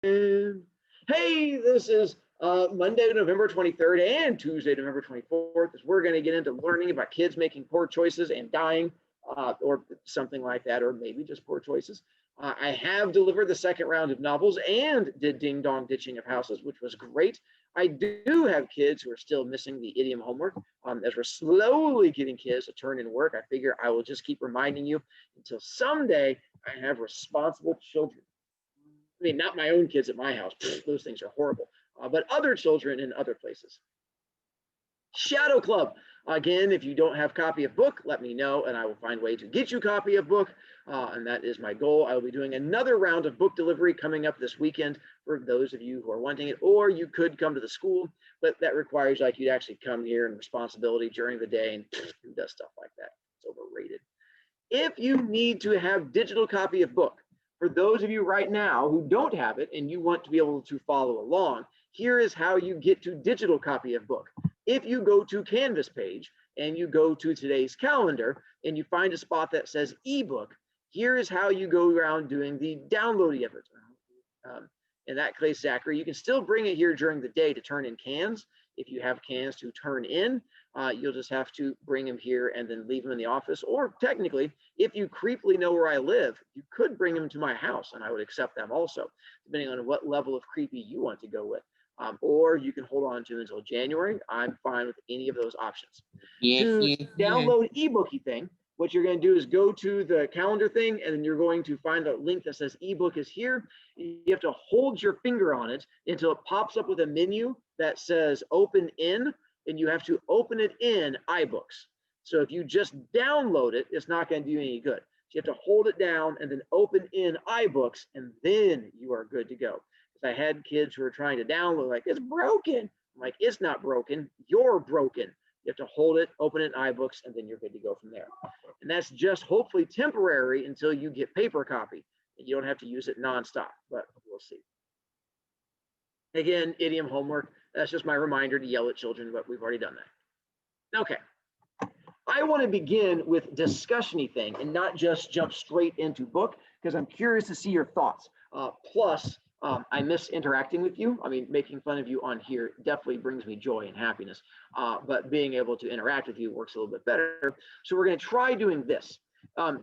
Hey, this is Monday, November 23rd and Tuesday, November 24th, as we're going to get into learning about kids making poor choices and dying, or something like that, or maybe just poor choices. I have delivered the second round of novels and did ding dong ditching of houses, which was great. I do have kids who are still missing the idiom homework. As we're slowly getting kids to turn in work, I figure I will just keep reminding you until someday I have responsible children. I mean, not my own kids at my house. Those things are horrible. But other children in other places. Shadow Club. Again, if you don't have a copy of book, let me know, and I will find a way to get you a copy of book. And that is my goal. I will be doing another round of book delivery coming up this weekend for those of you who are wanting it. Or you could come to the school, but that requires like you'd actually come here and responsibility during the day, and who does stuff like that? It's overrated. If you need to have digital copy of book, for those of you right now who don't have it and you want to be able to follow along, here is how you get to digital copy of book. If you go to Canvas page and you go to today's calendar and you find a spot that says ebook, here is how you go around doing the downloading of it. In that case, Zachary, you can still bring it here during the day to turn in cans. If you have cans to turn in, you'll just have to bring them here and then leave them in the office. Or technically, if you creepily know where I live, you could bring them to my house and I would accept them also, depending on what level of creepy you want to go with. Or you can hold on to until January. I'm fine with any of those options. To download ebooky thing, what you're going to do is go to the calendar thing, and then you're going to find a link that says ebook is here. You have to hold your finger on it until it pops up with a menu that says open in, and you have to open it in iBooks. So if you just download it, it's not going to do you any good. So you have to hold it down and then open in iBooks, and then you are good to go. Because I had kids who were trying to download, like, it's broken. I'm like, it's not broken. You're broken. You have to hold it, open it in iBooks, and then you're good to go from there. And that's just hopefully temporary until you get paper copy. And you don't have to use it nonstop, but we'll see. Again, idiom homework. That's just my reminder to yell at children, but we've already done that. Okay. I want to begin with discussion-y thing and not just jump straight into book, because I'm curious to see your thoughts. Plus, I miss interacting with you. I mean, making fun of you on here definitely brings me joy and happiness, but being able to interact with you works a little bit better. So we're going to try doing this.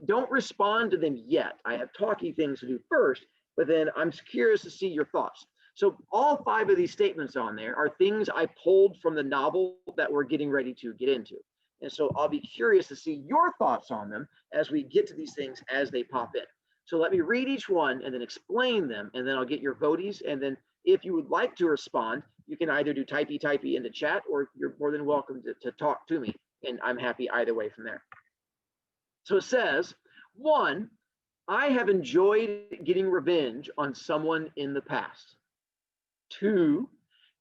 Don't respond to them yet. I have talky things to do first, but then I'm curious to see your thoughts. So all 5 of these statements on there are things I pulled from the novel that we're getting ready to get into. And so I'll be curious to see your thoughts on them as we get to these things as they pop in. So let me read each one and then explain them, and then I'll get your voties. And then if you would like to respond, you can either do typey in the chat, or you're more than welcome to talk to me. And I'm happy either way from there. So it says, 1, I have enjoyed getting revenge on someone in the past. 2,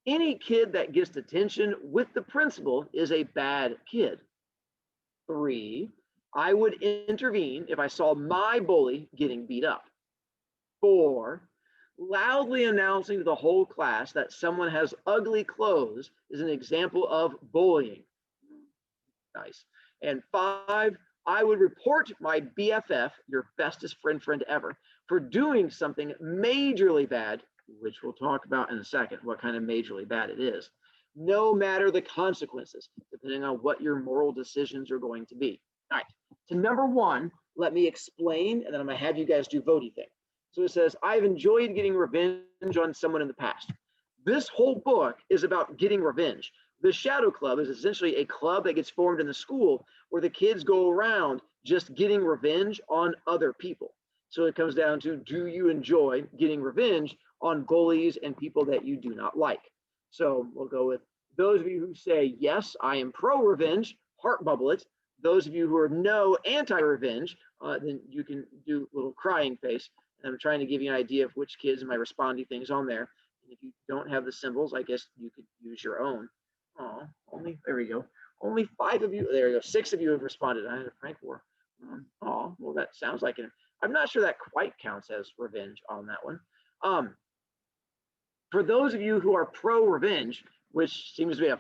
any kid that gets detention with the principal is a bad kid. 3, I would intervene if I saw my bully getting beat up. 4, loudly announcing to the whole class that someone has ugly clothes is an example of bullying. Nice. And 5, I would report my BFF, your bestest friend ever, for doing something majorly bad, which we'll talk about in a second, what kind of majorly bad it is, no matter the consequences, depending on what your moral decisions are going to be. All right, to number 1, let me explain, and then I'm going to have you guys do voting thing. So it says, I've enjoyed getting revenge on someone in the past. This whole book is about getting revenge. The Shadow Club is essentially a club that gets formed in the school where the kids go around just getting revenge on other people. So it comes down to, do you enjoy getting revenge on bullies and people that you do not like? So we'll go with those of you who say, yes, I am pro-revenge, heart bubble it. Those of you who are no, anti-revenge, then you can do a little crying face. And I'm trying to give you an idea of which kids am I responding things on there. And if you don't have the symbols, I guess you could use your own. Oh, there we go. Only 5 of you, there you go, 6 of you have responded. I had a prank war. Oh, well, that sounds like it. I'm not sure that quite counts as revenge on that one. For those of you who are pro-revenge, which seems to be a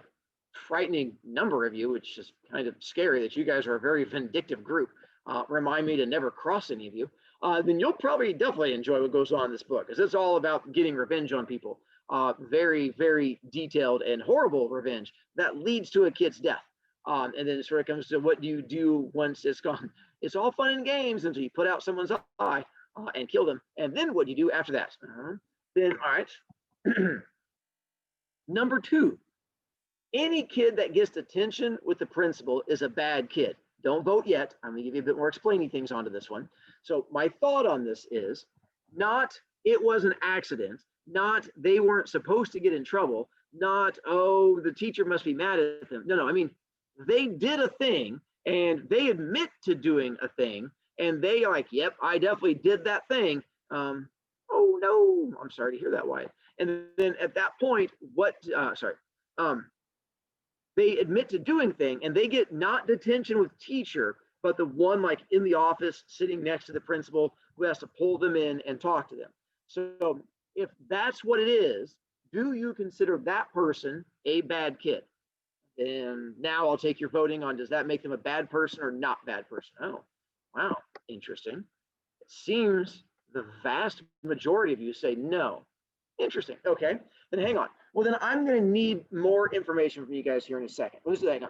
frightening number of you, which is kind of scary that you guys are a very vindictive group. Remind me to never cross any of you. then you'll probably definitely enjoy what goes on in this book, because it's all about getting revenge on people. Very, very detailed and horrible revenge that leads to a kid's death. And then it sort of comes to what do you do once it's gone? It's all fun and games until you put out someone's eye and kill them. And then what do you do after that? Then, all right. Number 2, any kid that gets detention with the principal is a bad kid. Don't vote yet. I'm going to give you a bit more explaining things onto this one. So my thought on this is not it was an accident, not they weren't supposed to get in trouble, not, oh, the teacher must be mad at them. No, I mean, they did a thing and they admit to doing a thing and they are like, yep, I definitely did that thing. Oh no, I'm sorry to hear that, Wyatt. And then at that point, they admit to doing thing and they get not detention with teacher, but the one like in the office sitting next to the principal who has to pull them in and talk to them. So if that's what it is, do you consider that person a bad kid? And now I'll take your voting on, does that make them a bad person or not bad person? Oh, wow, interesting. It seems the vast majority of you say no. Interesting. Okay, then hang on. Well, then I'm going to need more information from you guys here in a second. Let's hang on.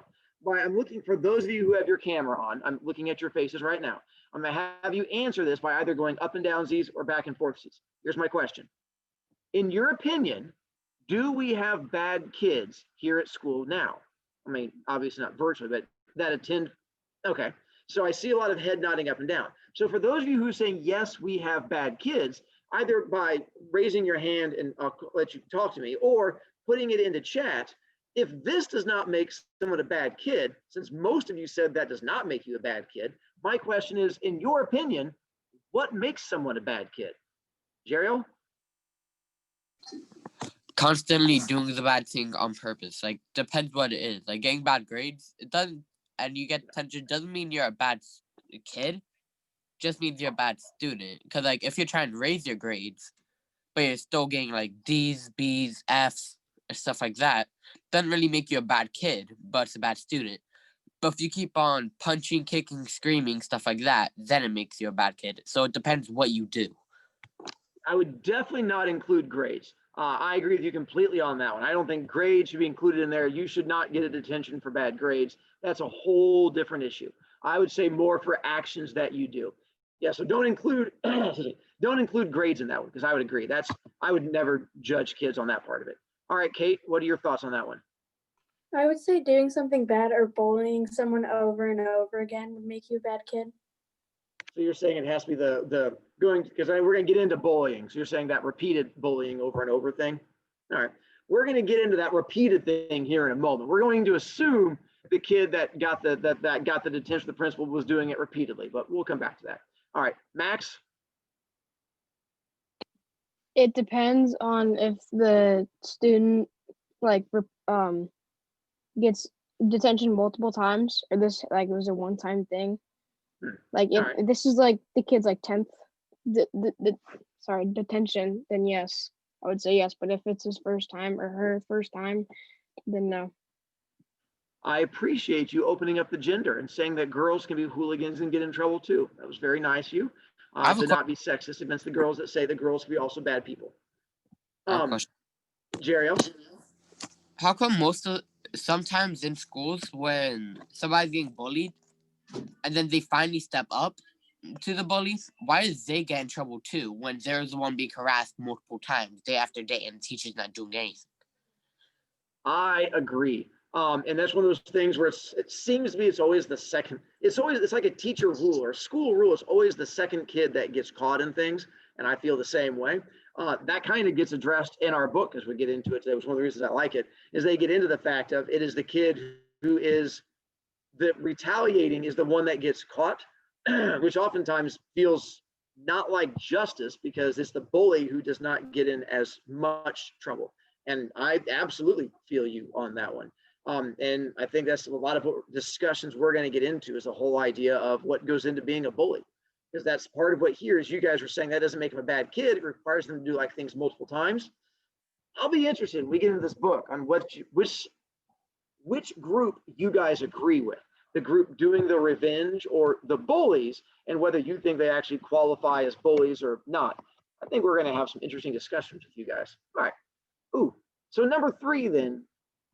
I'm looking for those of you who have your camera on. I'm looking at your faces right now. I'm going to have you answer this by either going up and down Z's or back and forth Z's. Here's my question. In your opinion, do we have bad kids here at school now? I mean, obviously not virtually, but that attend. Okay, so I see a lot of head nodding up and down. So for those of you who are saying, yes, we have bad kids, either by raising your hand and I'll let you talk to me, or putting it into chat, if this does not make someone a bad kid, since most of you said that does not make you a bad kid, my question is, in your opinion, what makes someone a bad kid? Jeriel? Constantly doing the bad thing on purpose. Like, depends what it is. Like, getting bad grades, it doesn't, and you get detention, doesn't mean you're a bad kid. Just means you're a bad student. Because, like, if you're trying to raise your grades, but you're still getting, like, D's, B's, F's, and stuff like that, doesn't really make you a bad kid, but it's a bad student. But if you keep on punching, kicking, screaming, stuff like that, then it makes you a bad kid. So it depends what you do. I would definitely not include grades. I agree with you completely on that one. I don't think grades should be included in there. You should not get a detention for bad grades. That's a whole different issue. I would say more for actions that you do. Yeah, so don't include don't include grades in that one, because I would agree. I would never judge kids on that part of it. All right, Kate, what are your thoughts on that one? I would say doing something bad or bullying someone over and over again would make you a bad kid. So you're saying it has to be the going, because we're going to get into bullying. So you're saying that repeated bullying over and over thing. All right, we're going to get into that repeated thing here in a moment. We're going to assume the kid that got the detention, the principal was doing it repeatedly, but we'll come back to that. All right, Max. It depends on if the student gets detention multiple times, or this like it was a one-time thing. Like if this is like the kid's like 10th detention, then yes, I would say yes. But if it's his first time or her first time, then no. I appreciate you opening up the gender and saying that girls can be hooligans and get in trouble too. That was very nice of you. To not be sexist against the girls that say that girls can be also bad people. Jeriel? How come sometimes in schools when somebody's getting bullied and then they finally step up to the bullies, why does they get in trouble too when they're the one being harassed multiple times day after day and the teacher's not doing anything? I agree. And that's one of those things where it seems to be it's always the second. It's like a teacher rule or a school rule. It's always the second kid that gets caught in things. And I feel the same way. That kind of gets addressed in our book as we get into it. That was one of the reasons I like it, is they get into the fact of it is the kid who is the retaliating is the one that gets caught, which oftentimes feels not like justice because it's the bully who does not get in as much trouble. And I absolutely feel you on that one. And I think that's a lot of what discussions we're going to get into is the whole idea of what goes into being a bully, because that's part of what here is you guys were saying that doesn't make them a bad kid. It requires them to do like things multiple times. I'll be interested when we get into this book on which group you guys agree with. the group doing the revenge or the bullies, and whether you think they actually qualify as bullies or not. I think we're going to have some interesting discussions with you guys. All right. Ooh, so number 3 then,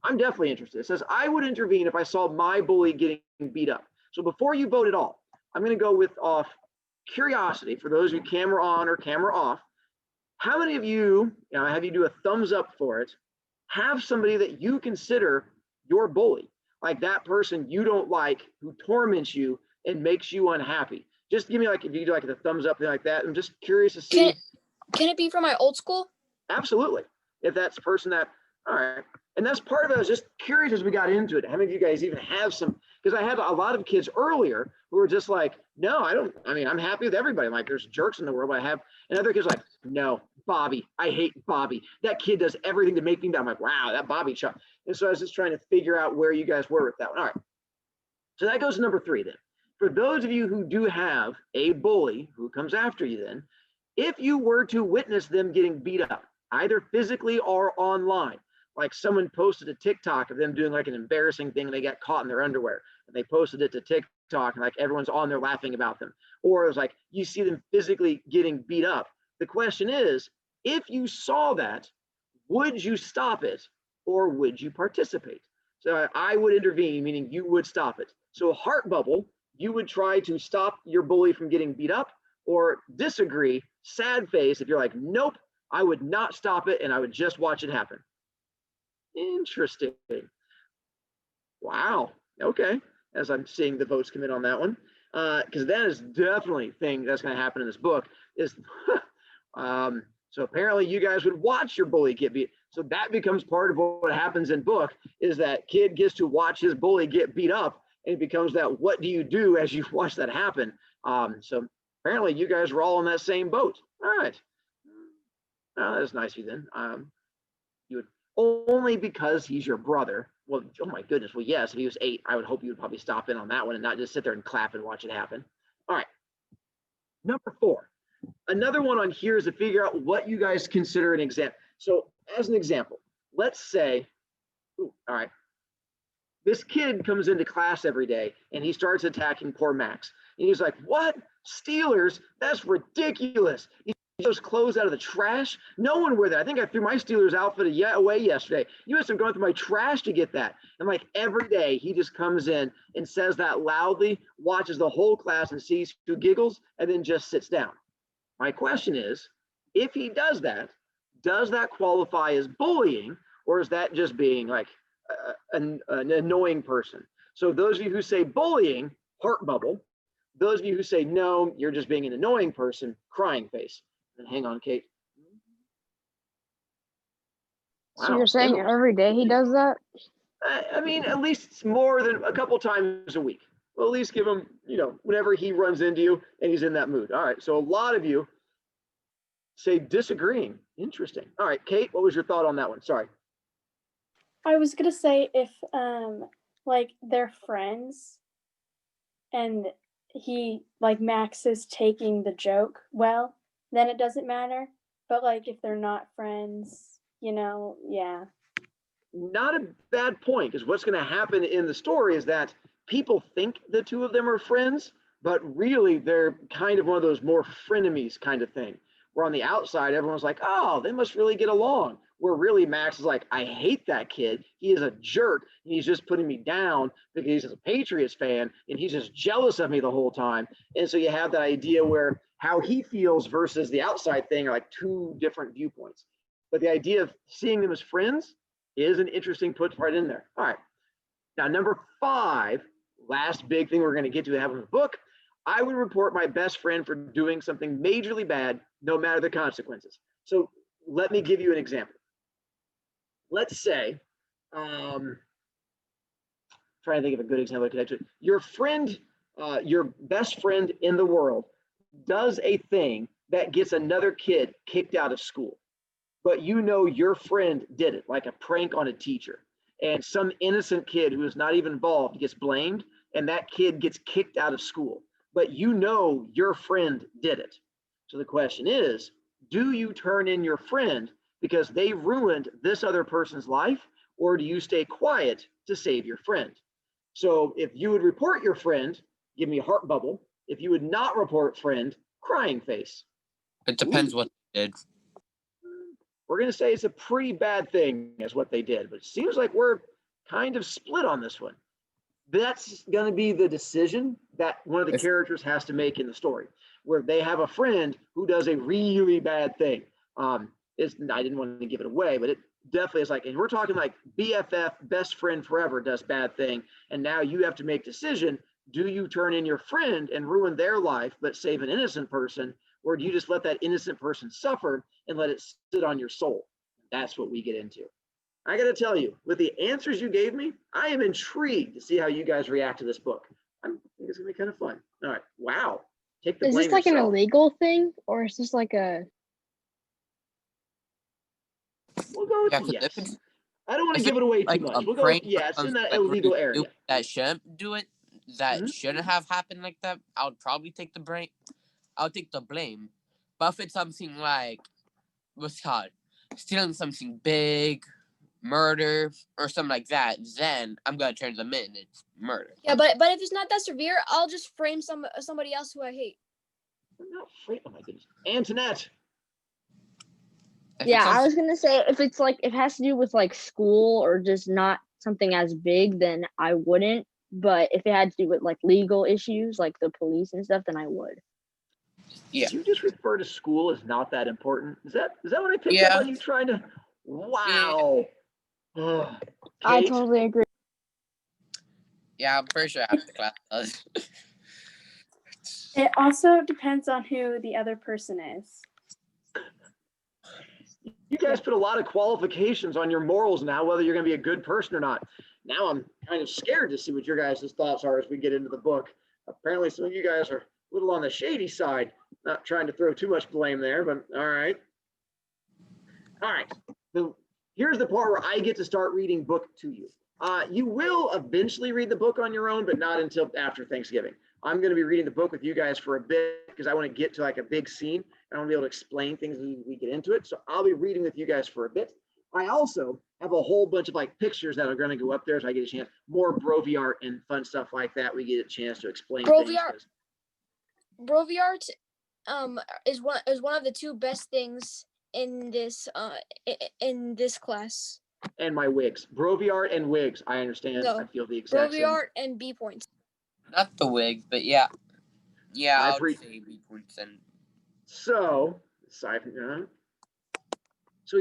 I'm definitely interested. It says, I would intervene if I saw my bully getting beat up. So before you vote at all, I'm going to go with off curiosity for those who camera on or camera off. How many of you, I have you do a thumbs up for it, have somebody that you consider your bully, like that person you don't like, who torments you and makes you unhappy? Just give me like, if you do like the thumbs up thing like that. I'm just curious to see. Can it be from my old school? Absolutely. If that's the person that, all right. And that's part of it. I was just curious as we got into it. How many of you guys even have some, because I had a lot of kids earlier who were just like, no, I'm happy with everybody. I'm like, there's jerks in the world, but I have, and other kids are like, no, Bobby, I hate Bobby. That kid does everything to make me mad. I'm like, wow, that Bobby shot. And so I was just trying to figure out where you guys were with that one. All right. So that goes to number 3 then. For those of you who do have a bully who comes after you then, if you were to witness them getting beat up, either physically or online, like someone posted a TikTok of them doing like an embarrassing thing and they got caught in their underwear and they posted it to TikTok and like everyone's on there laughing about them. Or it was like, you see them physically getting beat up. The question is, if you saw that, would you stop it or would you participate? So I would intervene, meaning you would stop it. So heart bubble, you would try to stop your bully from getting beat up, or disagree, sad face, if you're like, nope, I would not stop it and I would just watch it happen. Interesting. Wow. Okay. As I'm seeing the votes come in on that one, because that is definitely a thing that's going to happen in this book. Is so apparently you guys would watch your bully get beat. So that becomes part of what happens in book, is that kid gets to watch his bully get beat up, and it becomes that what do you do as you watch that happen. So apparently you guys were all in that same boat. All right. Oh, that's nice of you then. You would only because he's your brother. Well, oh my goodness. Well, yes, if he was 8, I would hope you would probably stop in on that one and not just sit there and clap and watch it happen. All right. Number 4. Another one on here is to figure out what you guys consider an example. So as an example, let's say, all right, this kid comes into class every day and he starts attacking poor Max. And he's like, what? Steelers? That's ridiculous. He those clothes out of the trash. No one wear that. I think I threw my Steelers outfit away yesterday. You must have gone through my trash to get that. And like every day he just comes in and says that loudly, watches the whole class and sees who giggles, and then just sits down. My question is, if he does that qualify as bullying, or is that just being like an annoying person? So those of you who say bullying, heart bubble. Those of you who say no, you're just being an annoying person, crying face. And hang on, Kate. So you're saying every day he does that? I mean, at least more than a couple times a week. Well, at least give him, whenever he runs into you and he's in that mood. All right. So a lot of you say disagreeing. Interesting. All right, Kate, what was your thought on that one? Sorry. I was gonna say if like they're friends and he like Max is taking the joke well, then it doesn't matter. But like if they're not friends, yeah. Not a bad point, because what's going to happen in the story is that people think the two of them are friends, but really they're kind of one of those more frenemies kind of thing, where on the outside everyone's like, oh, they must really get along, where really Max is like, I hate that kid, he is a jerk, and he's just putting me down because he's a Patriots fan and he's just jealous of me the whole time. And so you have that idea where how he feels versus the outside thing are like two different viewpoints. But the idea of seeing them as friends is an interesting put right in there. All right. Now, number 5, last big thing we're going to get to have in the book, I would report my best friend for doing something majorly bad, no matter the consequences. So let me give you an example. Let's say, trying to think of a good example. Your friend, your best friend in the world does a thing that gets another kid kicked out of school, but your friend did it, like a prank on a teacher, and some innocent kid who is not even involved gets blamed, and that kid gets kicked out of school, but your friend did it. So the question is, do you turn in your friend because they ruined this other person's life, or do you stay quiet to save your friend? So if you would report your friend, give me a heart bubble. If you would not report friend, crying face. It depends what they did. We're going to say it's a pretty bad thing is what they did, but it seems like we're kind of split on this one. That's going to be the decision that one of the characters has to make in the story, where they have a friend who does a really bad thing. I didn't want to give it away, but it definitely is like, and we're talking like BFF, best friend forever, does bad thing. And now you have to make decision. Do you turn in your friend and ruin their life, but save an innocent person? Or do you just let that innocent person suffer and let it sit on your soul? That's what we get into. I got to tell you, with the answers you gave me, I am intrigued to see how you guys react to this book. I think it's going to be kind of fun. All right. Wow. Take the blame. Is this like yourself. an illegal thing, or is this like a... We'll go with yes. I don't want to give it away too much. We'll go with, yeah, it's in that illegal area. That shouldn't do it. That shouldn't have happened like that. I would probably take the blame. I'll take the blame. But if it's something like, what's called, stealing something big, murder, or something like that, then I'm gonna turn them in. It's murder. Yeah, but if it's not that severe, I'll just frame somebody else who I hate. I'm not afraid. Oh my goodness, Antoinette. Yeah, I was gonna say if it's like it has to do with like school or just not something as big, then I wouldn't. But if it had to do with like legal issues, like the police and stuff, then I would. Yeah. Did you just refer to school as not that important? Is that what I picked up on you trying to? Wow. Yeah. I totally agree. Yeah, I'm pretty sure half the class does. It also depends on who the other person is. You guys put a lot of qualifications on your morals now, whether you're going to be a good person or not. Now I'm kind of scared to see what your guys' thoughts are as we get into the book. Apparently some of you guys are a little on the shady side. Not trying to throw too much blame there, but all right. All right. So here's the part where I get to start reading book to you. You will eventually read the book on your own, but not until after Thanksgiving. I'm going to be reading the book with you guys for a bit because I want to get to like a big scene. I want to be able to explain things as we get into it. So I'll be reading with you guys for a bit. I also have a whole bunch of like pictures that are going to go up there, so I get a chance, more Brovy art and fun stuff like that. We get a chance to explain things. Brovy art is one of the two best things in this class. And my wigs, Brovy art and wigs. I understand. No, I feel the exact Brovy same. art and B points. Not the wigs, but yeah, I would say B points and. So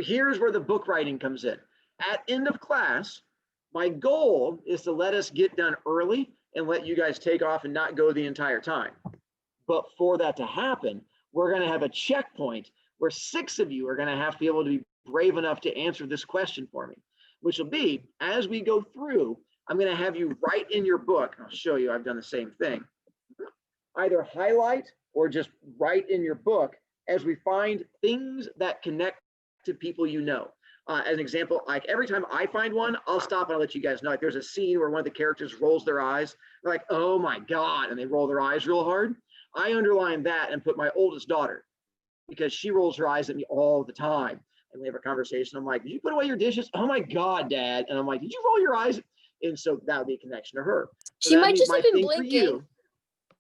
here's where the book writing comes in. At end of class, my goal is to let us get done early and let you guys take off and not go the entire time. But for that to happen, we're going to have a checkpoint where 6 of you are going to have to be able to be brave enough to answer this question for me, which will be, as we go through, I'm going to have you write in your book. I'll show you, I've done the same thing. Either highlight or just write in your book as we find things that connect to people you know. As an example, like every time I find one, I'll stop and I'll let you guys know. Like there's a scene where one of the characters rolls their eyes. They're like, oh my God, and they roll their eyes real hard. I underline that and put my oldest daughter because she rolls her eyes at me all the time. And we have a conversation. I'm like, did you put away your dishes? Oh my God, Dad. And I'm like, did you roll your eyes? And so that would be a connection to her. So she might just have been blinking.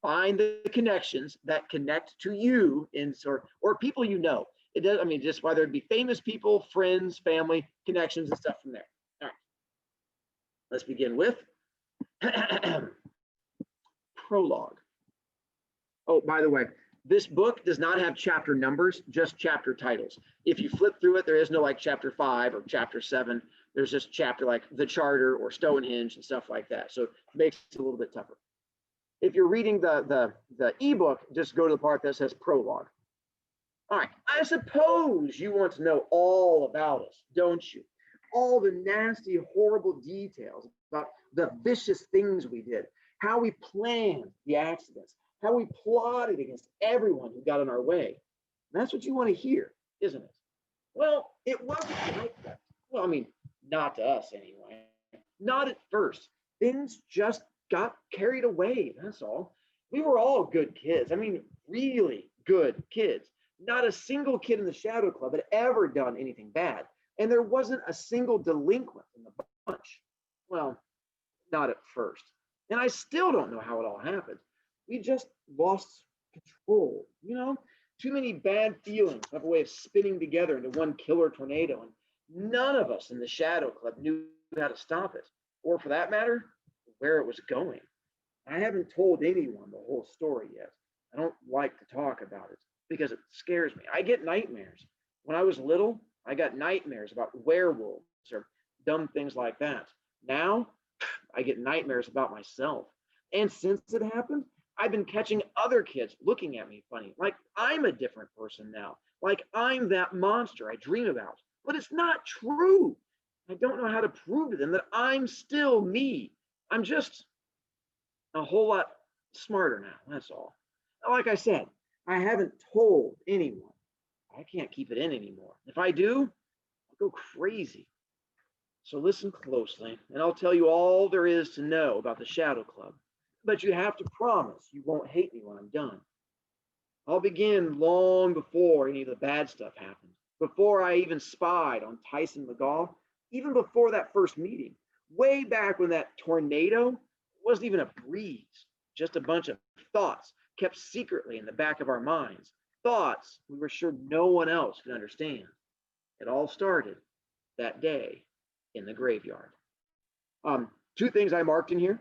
Find the connections that connect to you or people you know. It does, I mean, just whether it be famous people, friends, family, connections, and stuff from there. All right. Let's begin with prologue. Oh, by the way, this book does not have chapter numbers, just chapter titles. If you flip through it, there is no like chapter 5 or chapter 7. There's just chapter like the Charter or Stonehenge and stuff like that. So it makes it a little bit tougher. If you're reading the ebook, just go to the part that says prologue. All right, I suppose you want to know all about us, don't you? All the nasty, horrible details about the vicious things we did, how we planned the accidents, how we plotted against everyone who got in our way. That's what you want to hear, isn't it? Well, it wasn't like that. Well, I mean, not to us anyway. Not at first. Things just got carried away, that's all. We were all good kids. I mean, really good kids. Not a single kid in the Shadow Club had ever done anything bad. And there wasn't a single delinquent in the bunch. Well, not at first. And I still don't know how it all happened. We just lost control, Too many bad feelings have a way of spinning together into one killer tornado, and none of us in the Shadow Club knew how to stop it, or for that matter, where it was going. I haven't told anyone the whole story yet. I don't like to talk about it because it scares me. I get nightmares. When I was little, I got nightmares about werewolves or dumb things like that. Now, I get nightmares about myself. And since it happened, I've been catching other kids looking at me funny, like I'm a different person now, like I'm that monster I dream about. But it's not true. I don't know how to prove to them that I'm still me. I'm just a whole lot smarter now. That's all. Like I said, I haven't told anyone. I can't keep it in anymore. If I do, I'll go crazy. So listen closely, and I'll tell you all there is to know about the Shadow Club. But you have to promise you won't hate me when I'm done. I'll begin long before any of the bad stuff happened, before I even spied on Tyson McGaw, even before that first meeting, way back when that tornado wasn't even a breeze, just a bunch of thoughts kept secretly in the back of our minds, thoughts we were sure no one else could understand. It all started that day in the graveyard. Two things I marked in here.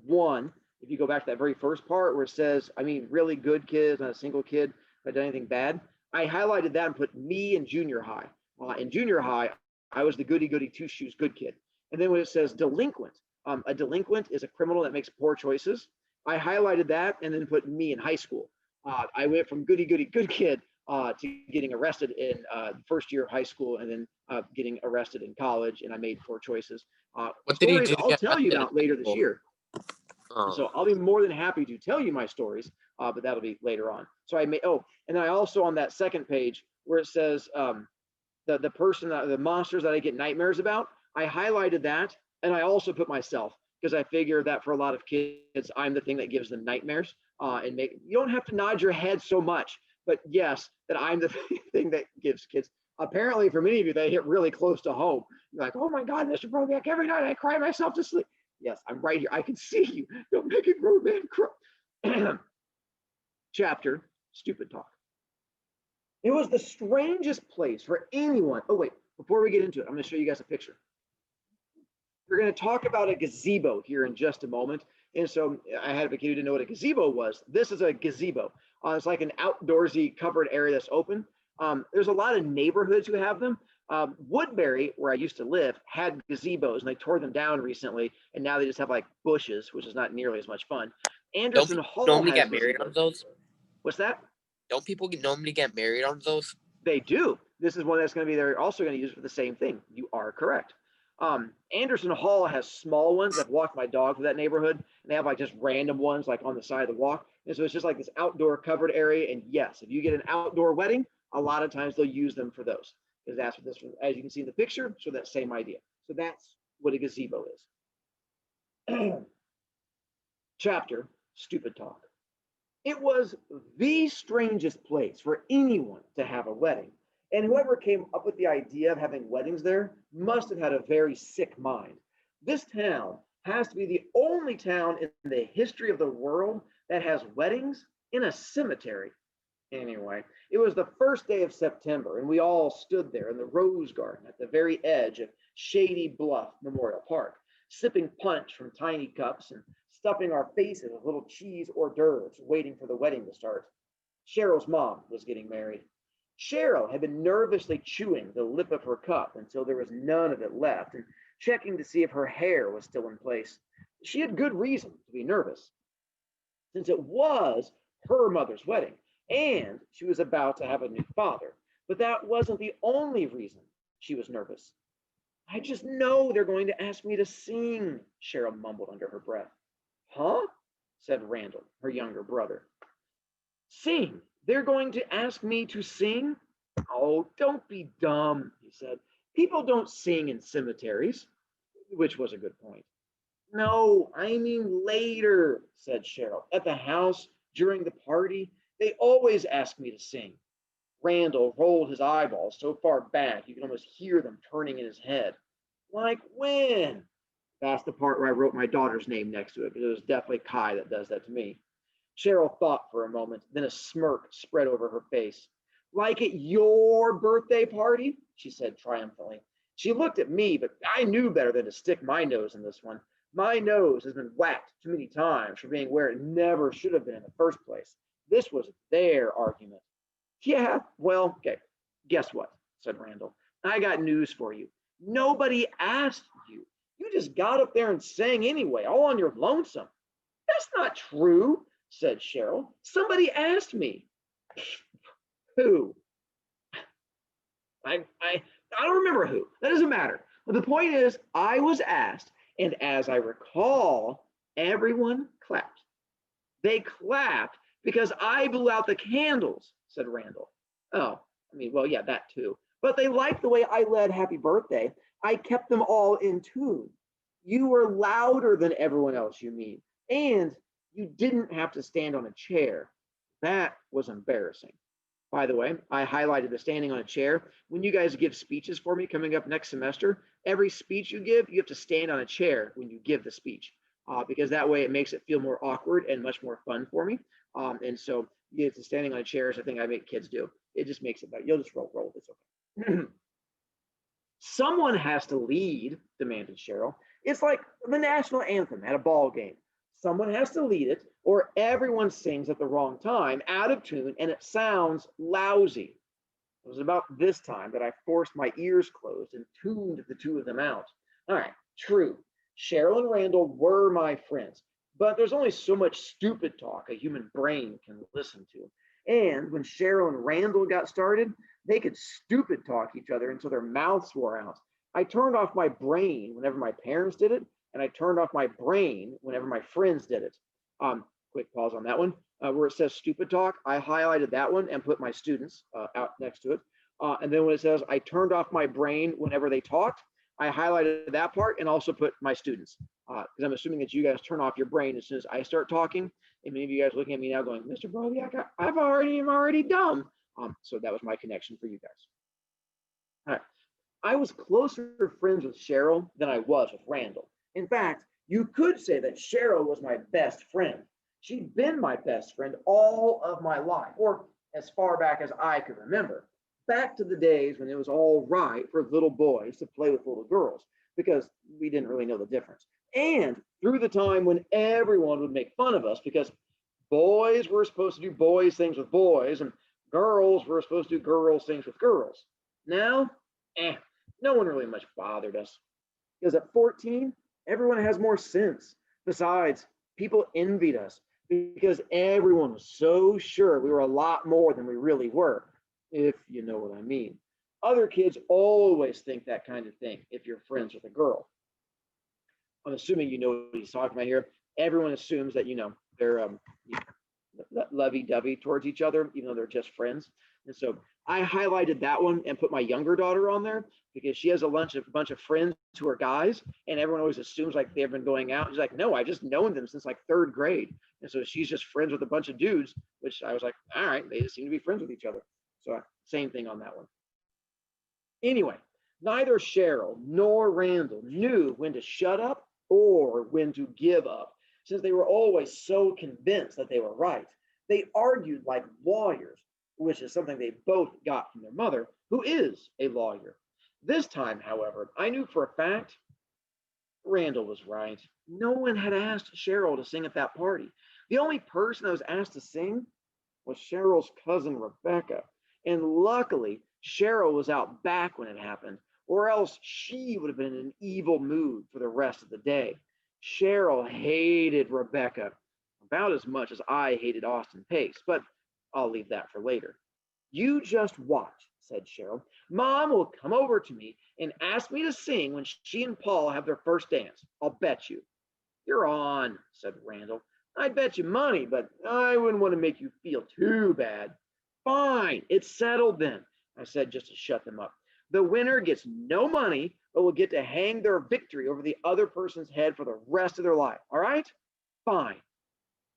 One, if you go back to that very first part where it says, really good kids, not a single kid that did anything bad, I highlighted that and put me in junior high. In junior high, I was the goody two shoes good kid. And then when it says delinquent, a delinquent is a criminal that makes poor choices. I highlighted that and then put me in high school. I went from goody good kid to getting arrested in the first year of high school, and then getting arrested in college, and I made poor choices. What did he Stories do to I'll get tell you arrested about in later high this school? year. Oh. So I'll be more than happy to tell you my stories, but that'll be later on. So I made, and then I also on that second page where it says the person, the monsters that I get nightmares about, I highlighted that, and I also put myself, because I figure that for a lot of kids, I'm the thing that gives them nightmares. You don't have to nod your head so much, but yes, that I'm the thing that gives kids. Apparently, for many of you, that hit really close to home. You're like, oh my God, Mr. Brobiak, every night I cry myself to sleep. Yes, I'm right here. I can see you. Don't make a grown man cry. Chapter, stupid talk. It was the strangest place for anyone. Oh, wait, before we get into it, I'm going to show you guys a picture. We're going to talk about a gazebo here in just a moment. And so I had a kid who didn't know what a gazebo was. This is a gazebo. It's like an outdoorsy covered area that's open. There's a lot of neighborhoods who have them. Woodbury, where I used to live, had gazebos, and they tore them down recently, and now they just have like bushes, which is not nearly as much fun. Anderson Hall normally has get married on gazebos. those? What's that? Don't people normally get married on those? They do. This is one that's going to be, they're also going to use for the same thing. You are correct. Anderson Hall has small ones. I've walked my dog through that neighborhood, and they have like just random ones like on the side of the walk. And so it's just like this outdoor covered area. And yes, if you get an outdoor wedding, a lot of times they'll use them for those, because that's what this, as you can see in the picture, so that same idea. So that's what a gazebo is. Chapter, stupid talk. It was the strangest place for anyone to have a wedding. And whoever came up with the idea of having weddings there must have had a very sick mind. This town has to be the only town in the history of the world that has weddings in a cemetery. Anyway, it was the first day of September, and we all stood there in the rose garden at the very edge of Shady Bluff Memorial Park, sipping punch from tiny cups and stuffing our faces with little cheese hors d'oeuvres, waiting for the wedding to start. Cheryl's mom was getting married. Cheryl had been nervously chewing the lip of her cup until there was none of it left, and checking to see if her hair was still in place. She had good reason to be nervous, since it was her mother's wedding, and she was about to have a new father. But that wasn't the only reason she was nervous. I just know they're going to ask me to sing, Cheryl mumbled under her breath. Huh? Said Randall, her younger brother. Sing? They're going to ask me to sing? Oh, don't be dumb, he said. People don't sing in cemeteries, which was a good point. No, I mean later, said Cheryl. At the house, during the party, they always ask me to sing. Randall rolled his eyeballs so far back you could almost hear them turning in his head. Like when? That's the part where I wrote my daughter's name next to it, because it was definitely Kai that does that to me. Cheryl thought for a moment, then a smirk spread over her face. Like at your birthday party? She said triumphantly. She looked at me, but I knew better than to stick my nose in this one. My nose has been whacked too many times for being where it never should have been in the first place. This was their argument. Yeah, well, okay. Guess what? Said Randall. I got news for you. Nobody asked you. You just got up there and sang anyway, all on your lonesome. That's not true, said Cheryl. Somebody asked me. Who? I don't remember who. That doesn't matter. But the point is, I was asked, and as I recall, everyone clapped. They clapped because I blew out the candles, said Randall. Oh, I mean, well, yeah, that too. But they liked the way I led Happy Birthday. I kept them all in tune. You were louder than everyone else, you mean. And you didn't have to stand on a chair. That was embarrassing. By the way, I highlighted the standing on a chair. When you guys give speeches for me coming up next semester, every speech you give, you have to stand on a chair when you give the speech, because that way it makes it feel more awkward and much more fun for me. And so it's standing on a chair is a thing I make kids do. It just makes it better. You'll just roll. It's okay. Someone has to lead, demanded Cheryl. It's like the national anthem at a ball game. Someone has to lead it, or everyone sings at the wrong time, out of tune, and it sounds lousy. It was about this time that I forced my ears closed and tuned the two of them out. All right, true. Cheryl and Randall were my friends, but there's only so much stupid talk a human brain can listen to. And when Cheryl and Randall got started, they could stupid talk each other until their mouths wore out. I turned off my brain whenever my parents did it, and I turned off my brain whenever my friends did it. Quick pause on that one. Where it says stupid talk, I highlighted that one and put my students out next to it. And then when it says I turned off my brain whenever they talked, I highlighted that part and also put my students, because I'm assuming that you guys turn off your brain as soon as I start talking. And many of you guys looking at me now going, Mr. Brody, I'm already dumb. So that was my connection for you guys. All right. I was closer friends with Cheryl than I was with Randall. In fact, you could say that Cheryl was my best friend. She'd been my best friend all of my life, or as far back as I could remember, back to the days when it was all right for little boys to play with little girls, because we didn't really know the difference. And through the time when everyone would make fun of us because boys were supposed to do boys things with boys and girls were supposed to do girls things with girls. Now, no one really much bothered us. Because at 14, everyone has more sense. Besides, people envied us because everyone was so sure we were a lot more than we really were, if you know what I mean. Other kids always think that kind of thing if you're friends with a girl. I'm assuming you know what he's talking about here. Everyone assumes that, they're lovey-dovey towards each other, even though they're just friends. And so I highlighted that one and put my younger daughter on there because she has a bunch of friends who are guys, and everyone always assumes like they've been going out. She's like, no, I've just known them since like third grade. And so she's just friends with a bunch of dudes, which I was like, all right, they just seem to be friends with each other. So same thing on that one. Anyway, neither Cheryl nor Randall knew when to shut up or when to give up, since they were always so convinced that they were right. They argued like lawyers, which is something they both got from their mother, who is a lawyer. This time, however, I knew for a fact Randall was right. No one had asked Cheryl to sing at that party. The only person that was asked to sing was Cheryl's cousin Rebecca. And luckily, Cheryl was out back when it happened, or else she would have been in an evil mood for the rest of the day. Cheryl hated Rebecca about as much as I hated Austin Pace, but I'll leave that for later. You just watch, said Cheryl. Mom will come over to me and ask me to sing when she and Paul have their first dance. I'll bet you. You're on, said Randall. I'd bet you money, but I wouldn't want to make you feel too bad. Fine, it's settled then, I said just to shut them up. The winner gets no money, but will get to hang their victory over the other person's head for the rest of their life. All right? Fine.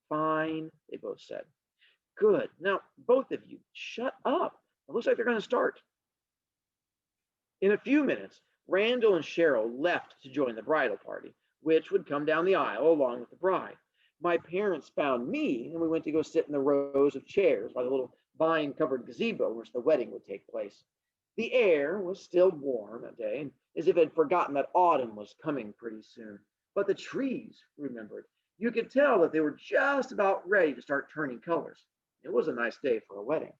Fine, they both said. Good. Now, both of you, shut up. It looks like they're going to start. In a few minutes, Randall and Cheryl left to join the bridal party. which would come down the aisle along with the bride. My parents found me, and we went to go sit in the rows of chairs by the little vine-covered gazebo in which the wedding would take place. The air was still warm that day, as if it had forgotten that autumn was coming pretty soon. But the trees remembered. You could tell that they were just about ready to start turning colors. It was a nice day for a wedding.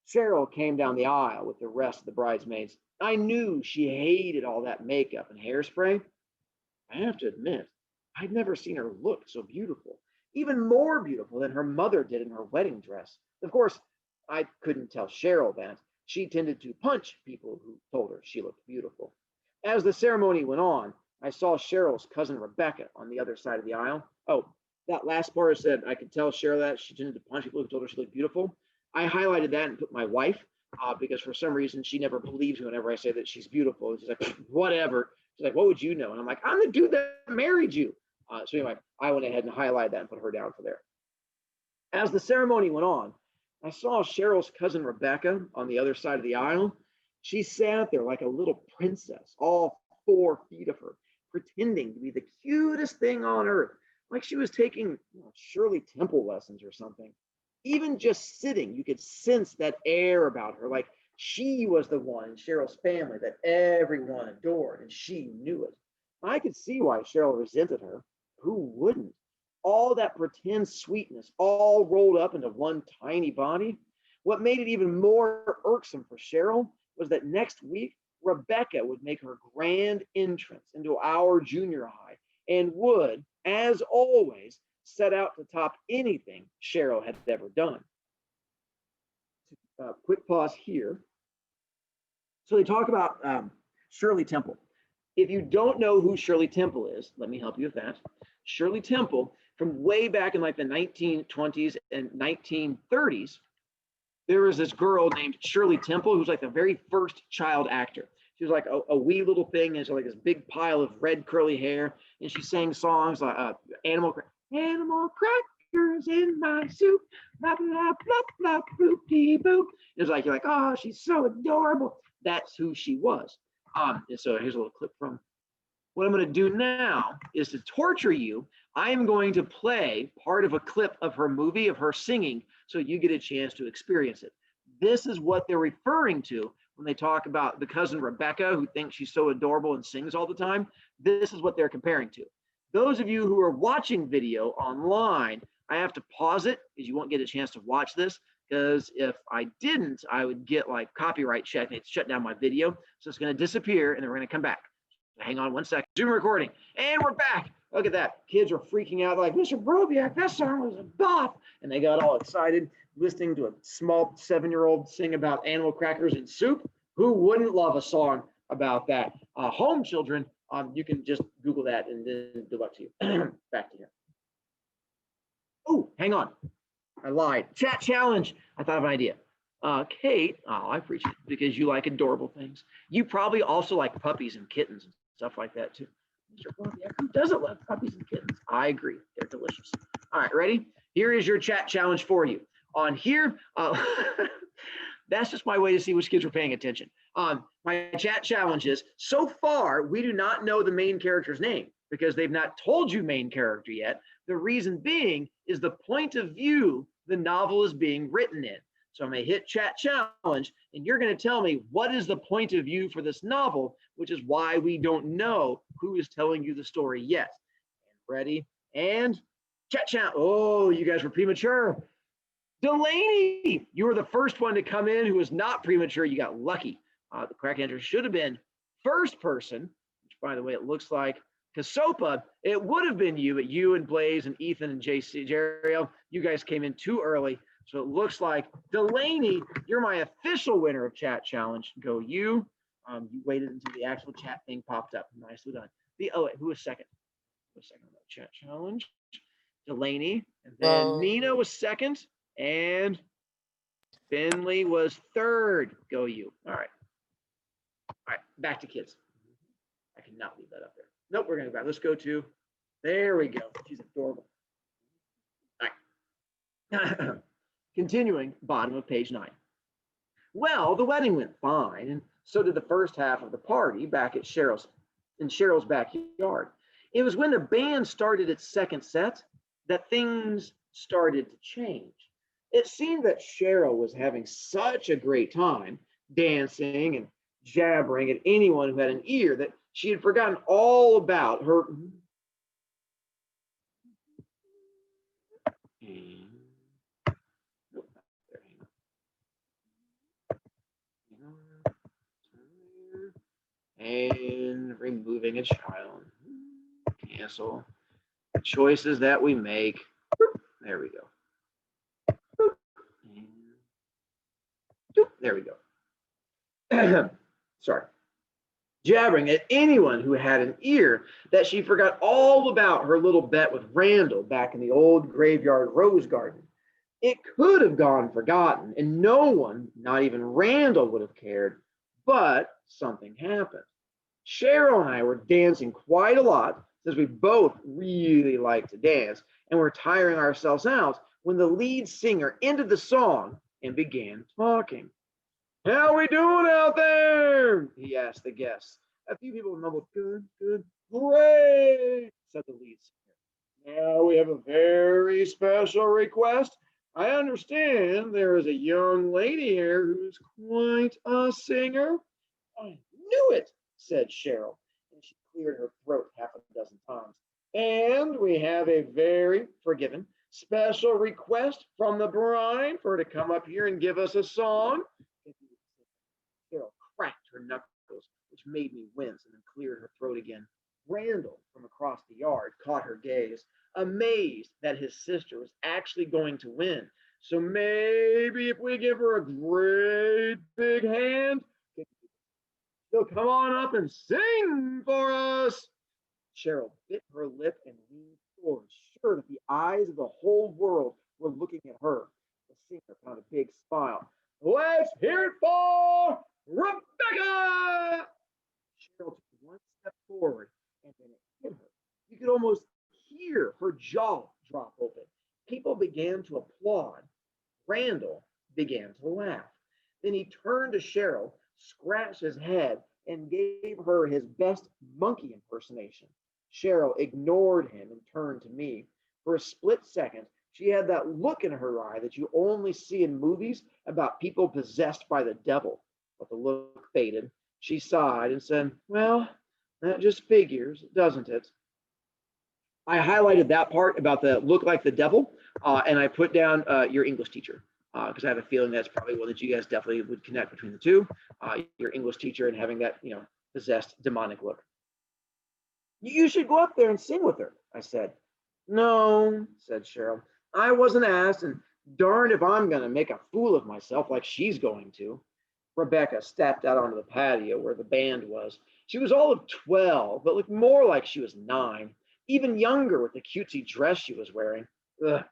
Cheryl came down the aisle with the rest of the bridesmaids. I knew she hated all that makeup and hairspray. I have to admit, I'd never seen her look so beautiful, even more beautiful than her mother did in her wedding dress. Of course, I couldn't tell Cheryl that. She tended to punch people who told her she looked beautiful. As the ceremony went on, I saw Cheryl's cousin Rebecca on the other side of the aisle. Oh, that last part said I could tell Cheryl that she tended to punch people who told her she looked beautiful. I highlighted that and put my wife because for some reason she never believes me whenever I say that she's beautiful. She's like, whatever. She's like, what would you know? And I'm like, I'm the dude that married you. So anyway, I went ahead and highlighted that and put her down for there. As the ceremony went on, I saw Cheryl's cousin Rebecca on the other side of the aisle. She sat there like a little princess, all 4 feet of her, pretending to be the cutest thing on earth, like she was taking Shirley Temple lessons or something. Even just sitting, you could sense that air about her, like she was the one in Cheryl's family that everyone adored, and she knew it. I could see why Cheryl resented her. Who wouldn't? All that pretend sweetness all rolled up into one tiny body. What made it even more irksome for Cheryl was that next week, Rebecca would make her grand entrance into our junior high and would, as always, set out to top anything Cheryl had ever done. Quick pause here. So they talk about Shirley Temple. If you don't know who Shirley Temple is, let me help you with that. Shirley Temple, from way back in like the 1920s and 1930s, there was this girl named Shirley Temple who was like the very first child actor. She was like a wee little thing, and she had like this big pile of red curly hair, and she sang songs like animal crackers in my soup, blah blah blah blah boop dee boop. It was like you're like, oh, she's so adorable. That's who she was. And so here's a little clip from. What I'm going to do now is to torture you. I am going to play part of a clip of her movie, of her singing, so you get a chance to experience it. This is what they're referring to when they talk about the cousin Rebecca, who thinks she's so adorable and sings all the time. This is what they're comparing to. Those of you who are watching video online, I have to pause it because you won't get a chance to watch this, because if I didn't, I would get like copyright check and it's shut down my video. So it's going to disappear and then we're going to come back. Hang on one second. Zoom recording. And we're back. Look at that. Kids are freaking out like, Mr. Brobiak, that song was a bop. And they got all excited listening to a small 7-year-old sing about animal crackers and soup. Who wouldn't love a song about that? Home children, you can just Google that and then good luck to you. Back to here. Oh, hang on. I lied. Chat challenge. I thought of an idea. Kate, I appreciate it because you like adorable things. You probably also like puppies and kittens and stuff like that too. Mr. Brobiak, who doesn't love puppies and kittens? I agree. They're delicious. All right, ready? Here is your chat challenge for you. On here, that's just my way to see which kids are paying attention. My chat challenge is, so far, we do not know the main character's name because they've not told you main character yet. The reason being is the point of view the novel is being written in. So I'm going to hit chat challenge, and you're going to tell me what is the point of view for this novel, which is why we don't know who is telling you the story yet. Ready? And chat challenge. Oh, you guys were premature. Delaney, you were the first one to come in who was not premature. You got lucky. The correct answer should have been first person, which by the way, it looks like Casopa, it would have been you, but you and Blaze and Ethan and JC, Jerio, you guys came in too early. So it looks like Delaney, you're my official winner of chat challenge. Go you. You waited until the actual chat thing popped up. Nicely done. Who was second? Who was second on that chat challenge? Delaney. And then Nina was second. And Finley was third. Go you. All right. All right. Back to kids. I cannot leave that up there. Nope, we're going to go back. Let's go to, there we go. She's adorable. All right. Continuing, bottom of page 9. Well, the wedding went fine, and so did the first half of the party back at Cheryl's backyard. It was when the band started its second set that things started to change. It seemed that Cheryl was having such a great time dancing and jabbering at anyone who had an ear that she had forgotten all about her. And removing a child. Cancel. The choices that we make. There we go. There we go. Sorry. Jabbering at anyone who had an ear that she forgot all about her little bet with Randall back in the old graveyard rose garden. It could have gone forgotten, and no one, not even Randall, would have cared, but something happened. Cheryl and I were dancing quite a lot since we both really like to dance, and we're tiring ourselves out when the lead singer ended the song and began talking. "How we doing out there?" he asked the guests. A few people mumbled, "Good, good, great," said the lead singer. "Now we have a very special request. I understand there is a young lady here who's quite a singer." "I knew it," said Cheryl, and she cleared her throat half a dozen times. "And we have a very forgiven special request from the bride for her to come up here and give us a song." Cheryl cracked her knuckles, which made me wince, and then cleared her throat again. Randall, from across the yard, caught her gaze, amazed that his sister was actually going to win. "So maybe if we give her a great big hand, she'll come on up and sing for us." Cheryl bit her lip and leaned forward, sure that the eyes of the whole world were looking at her. The singer found a big smile. "Let's hear it for Rebecca!" Cheryl took one step forward, and then it hit her. You could almost hear her jaw drop open. People began to applaud. Randall began to laugh. Then he turned to Cheryl, scratched his head, and gave her his best monkey impersonation. Cheryl ignored him and turned to me. For a split second, she had that look in her eye that you only see in movies about people possessed by the devil. But the look faded. She sighed and said, "Well, that just figures, doesn't it?" I highlighted that part about the look like the devil, and I put down your English teacher, because I have a feeling that's probably one that you guys definitely would connect between the two, your English teacher and having that, possessed demonic look. "You should go up there and sing with her," I said. "No," said Cheryl. "I wasn't asked, and darned if I'm going to make a fool of myself like she's going to." Rebecca stepped out onto the patio where the band was. She was all of 12, but looked more like she was 9, even younger with the cutesy dress she was wearing. Ugh,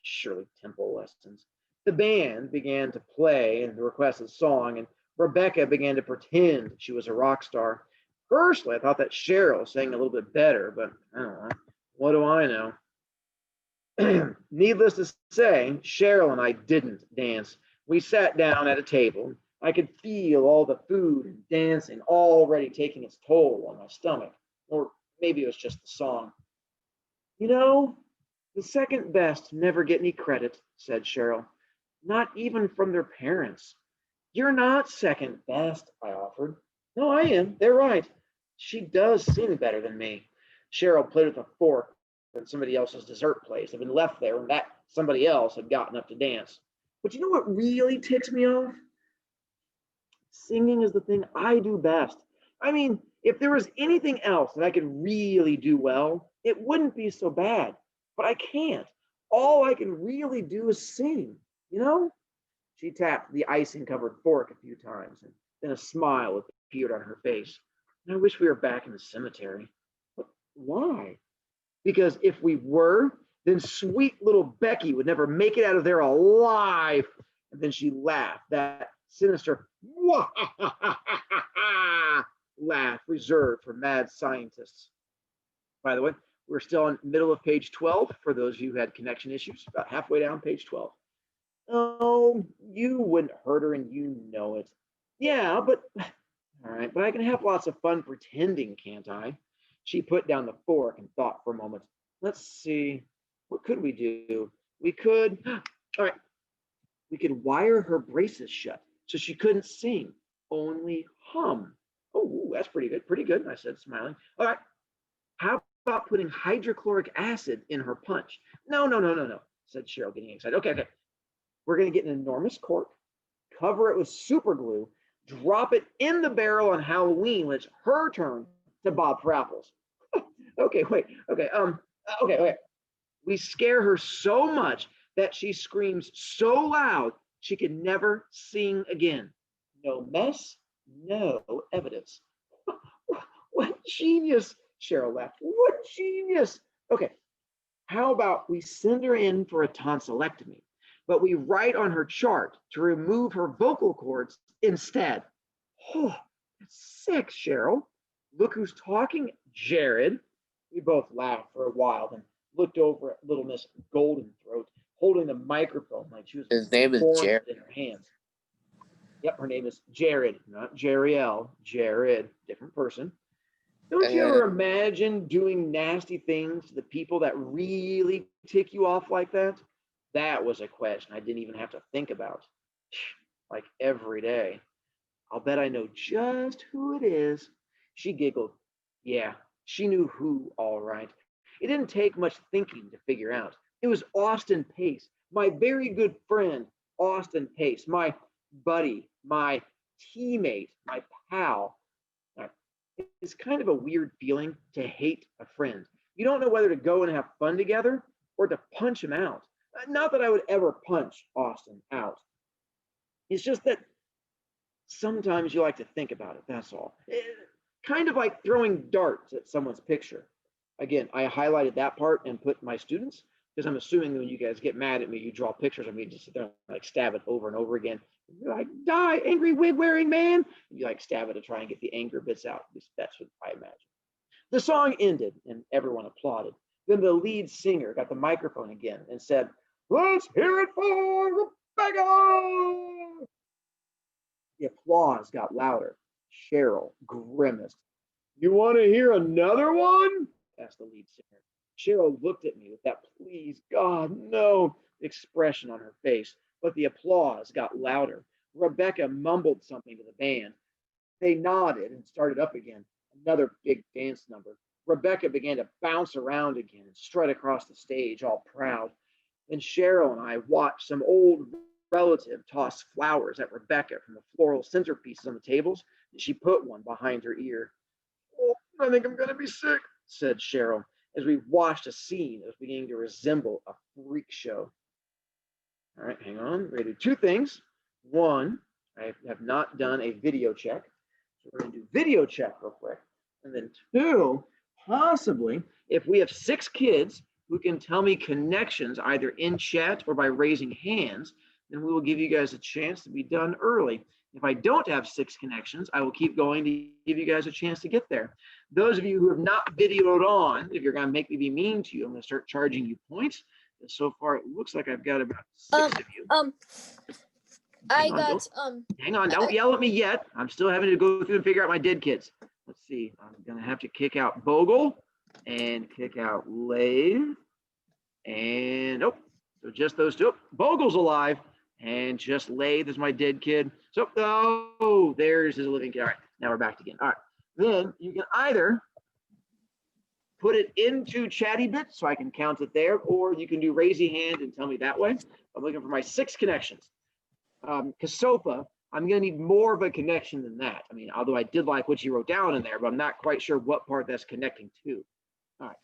surely temple lessons. The band began to play and request a song, and Rebecca began to pretend she was a rock star. Personally, I thought that Cheryl sang a little bit better, but I don't know. What do I know? Needless to say, Cheryl and I didn't dance. We sat down at a table. I could feel all the food and dancing already taking its toll on my stomach. Or maybe it was just the song. The second best never get any credit," said Cheryl. "Not even from their parents." "You're not second best," I offered. "No, I am. They're right. She does sing better than me." Cheryl played with a fork on somebody else's dessert plate. Had been left there, and that somebody else had gotten up to dance. But you know what really ticks me off? Singing is the thing I do best. I mean, if there was anything else that I could really do well, it wouldn't be so bad. But I can't. All I can really do is sing, you know? She tapped the icing-covered fork a few times, and then a smile appeared on her face. "I wish we were back in the cemetery." "But why?" "Because if we were, then sweet little Becky would never make it out of there alive." And then she laughed, that sinister laugh reserved for mad scientists. By the way, we're still in the middle of page 12 for those of you who had connection issues, about halfway down page 12. "Oh, you wouldn't hurt her and you know it." "Yeah, but all right, but I can have lots of fun pretending, can't I?" She put down the fork and thought for a moment. Let's see, what could we do? We could, all right, we could wire her braces shut so she couldn't sing, only hum. Oh, that's pretty good, I said, smiling. All right, how about putting hydrochloric acid in her punch? No, said Cheryl, getting excited. Okay. We're going to get an enormous cork, cover it with super glue, drop it in the barrel on Halloween when it's her turn to bob for apples. Okay, wait. Okay. We scare her so much that she screams so loud she can never sing again. No mess, no evidence. What genius, Cheryl laughed. What genius. Okay, how about we send her in for a tonsillectomy, but we write on her chart to remove her vocal cords instead. Oh, that's sick, Cheryl. Look who's talking, Jared. We both laughed for a while, then looked over at little Miss Goldenthroat, holding the microphone like she was His name is born Jared. in her hands. Yep, her name is Jared, not Jeriel. Jared, different person. Don't you ever imagine doing nasty things to the people that really tick you off like that? That was a question I didn't even have to think about. Like every day. I'll bet I know just who it is. She giggled. Yeah, she knew who, all right. It didn't take much thinking to figure out. It was Austin Pace, my very good friend, Austin Pace, my buddy, my teammate, my pal. It's kind of a weird feeling to hate a friend. You don't know whether to go and have fun together or to punch him out. Not that I would ever punch Austin out. It's just that sometimes you like to think about it, that's all. Kind of like throwing darts at someone's picture. Again, I highlighted that part and put my students, because I'm assuming that when you guys get mad at me, you draw pictures of me, just sit there and like stab it over and over again. You're like, die, angry wig wearing man. You like stab it to try and get the anger bits out. At least that's what I imagine. The song ended and everyone applauded. Then the lead singer got the microphone again and said, let's hear it for Rebecca. The applause got louder. Cheryl grimaced. You want to hear another one? Asked the lead singer. Cheryl looked at me with that please God no expression on her face, but the applause got louder. Rebecca mumbled something to the band. They nodded and started up again, another big dance number. Rebecca began to bounce around again and strut across the stage, all proud. Then Cheryl and I watched some old relative toss flowers at Rebecca from the floral centerpieces on the tables, and she put one behind her ear. Oh, I think I'm going to be sick, said Cheryl, as we watched a scene that was beginning to resemble a freak show. All right, hang on. We're going to do two things. One, I have not done a video check. So we're going to do video check real quick. And then two, possibly, if we have 6 kids who can tell me connections either in chat or by raising hands, then we will give you guys a chance to be done early. If I don't have 6 connections, I will keep going to give you guys a chance to get there. Those of you who have not videoed on, if you're going to make me be mean to you, I'm going to start charging you points. And so far, it looks like I've got about 6 of you. Hang on, don't yell at me yet. I'm still having to go through and figure out my dead kids. Let's see, I'm going to have to kick out Bogle and kick out Lathe. And, oh, so just those two. Bogle's alive. And just Lathe is my dead kid. So, oh, there's his living kid. All right, now we're back again. All right, then you can either put it into Chatty Bits so I can count it there, or you can do raise your hand and tell me that way. I'm looking for my 6 connections. Kasopa, I'm going to need more of a connection than that. I mean, although I did like what you wrote down in there, but I'm not quite sure what part that's connecting to. All right,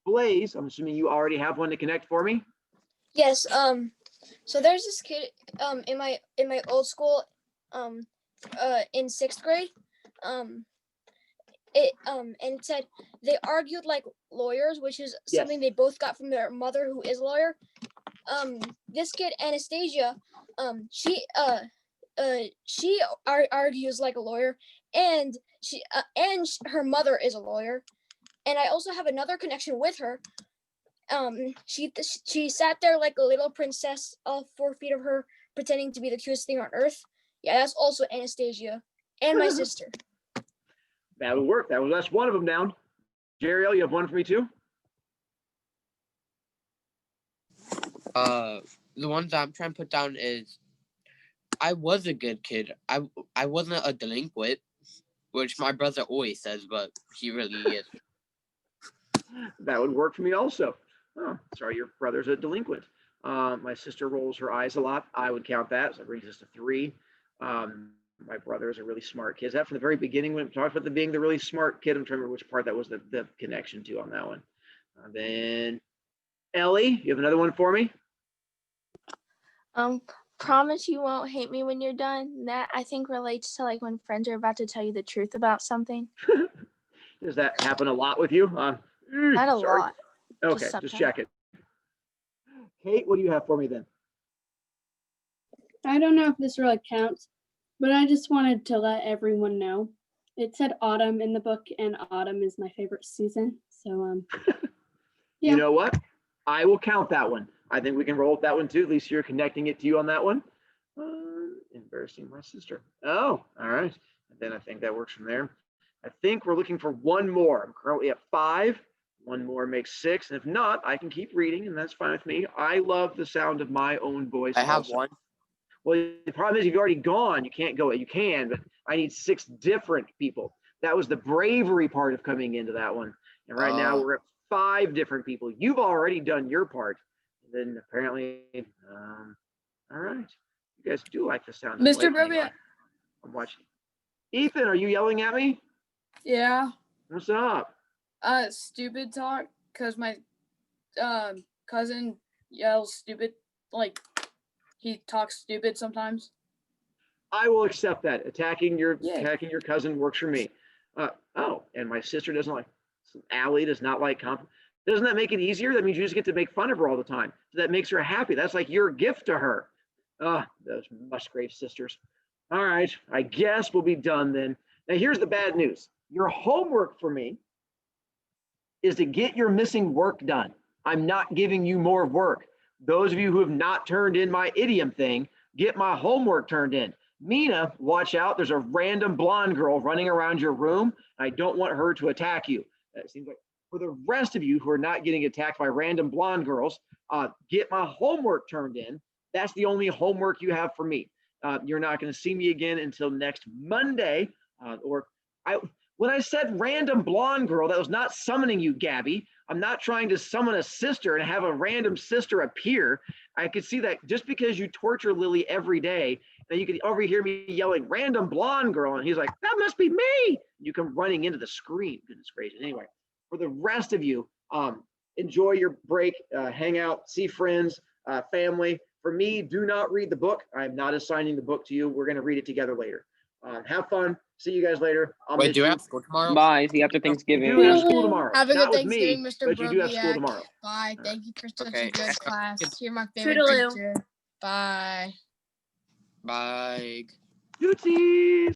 Blaze, I'm assuming you already have one to connect for me. Yes. So there's this kid in my old school in 6th grade. And it said they argued like lawyers, which is something they both got from their mother, who is a lawyer. This kid Anastasia, she argues like a lawyer, and her mother is a lawyer. And I also have another connection with her. She sat there like a little princess, all 4 feet of her, pretending to be the cutest thing on earth. Yeah, that's also Anastasia and my sister. That would work. That's one of them down. Jeriel, you have one for me too? The ones I'm trying to put down is I was a good kid. I wasn't a delinquent, which my brother always says, but he really is. That would work for me also. Oh, sorry, your brother's a delinquent. My sister rolls her eyes a lot. I would count that. So that brings us to 3. My brother is a really smart kid. Is that from the very beginning when we talked about being the really smart kid? I'm trying to remember which part that was the connection to on that one. Then Ellie, you have another one for me? Promise you won't hate me when you're done. That I think relates to like when friends are about to tell you the truth about something. Does that happen a lot with you? Not a sorry. lot. Okay, just check it. Kate, what do you have for me then? I don't know if this really counts, but I just wanted to let everyone know. It said autumn in the book, and autumn is my favorite season. So, yeah. You know what? I will count that one. I think we can roll with that one too. At least you're connecting it to you on that one. Embarrassing my sister. Oh, all right. And then I think that works from there. I think we're looking for one more. I'm currently at 5. One more makes 6. And if not, I can keep reading, and that's fine with me. I love the sound of my own voice. I have also. one. Well, the problem is you've already gone. You can't go. You can, but I need 6 different people. That was the bravery part of coming into that one. And right now we're at 5 different people. You've already done your part. And then apparently, all right. You guys do like the sound of Mr. lightning. Brevia. I'm watching. Ethan, are you yelling at me? Yeah. What's up? Stupid talk, because my cousin yells stupid, like he talks stupid sometimes. I will accept that. Attacking your Yeah. cousin works for me. And my sister doesn't like. Allie does not like Doesn't that make it easier? That means you just get to make fun of her all the time. So that makes her happy. That's like your gift to her. Those Musgrave sisters. All right, I guess we'll be done then. Now here's the bad news. Your homework for me is to get your missing work done. I'm not giving you more work. Those of you who have not turned in my idiom thing, get my homework turned in. Mina, watch out. There's a random blonde girl running around your room. I don't want her to attack you. It seems like for the rest of you who are not getting attacked by random blonde girls, get my homework turned in. That's the only homework you have for me. You're not going to see me again until next Monday. When I said random blonde girl, that was not summoning you, Gabby. I'm not trying to summon a sister and have a random sister appear. I could see that just because you torture Lily every day, that you could overhear me yelling random blonde girl, and he's like, that must be me. You come running into the screen. Goodness gracious. Anyway, for the rest of you, enjoy your break, hang out, see friends, family. For me, do not read the book. I'm not assigning the book to you. We're going to read it together later. Have fun. See you guys later. Wait, do you have school tomorrow? Bye. See you after You Thanksgiving. do have school tomorrow. Have a Not good with me, Thanksgiving, Mr. but you do have school Broviac. tomorrow. Bye. Thank you for such Okay. a good class. You're my favorite Toodaloo. teacher. Bye. Bye. Tootsies.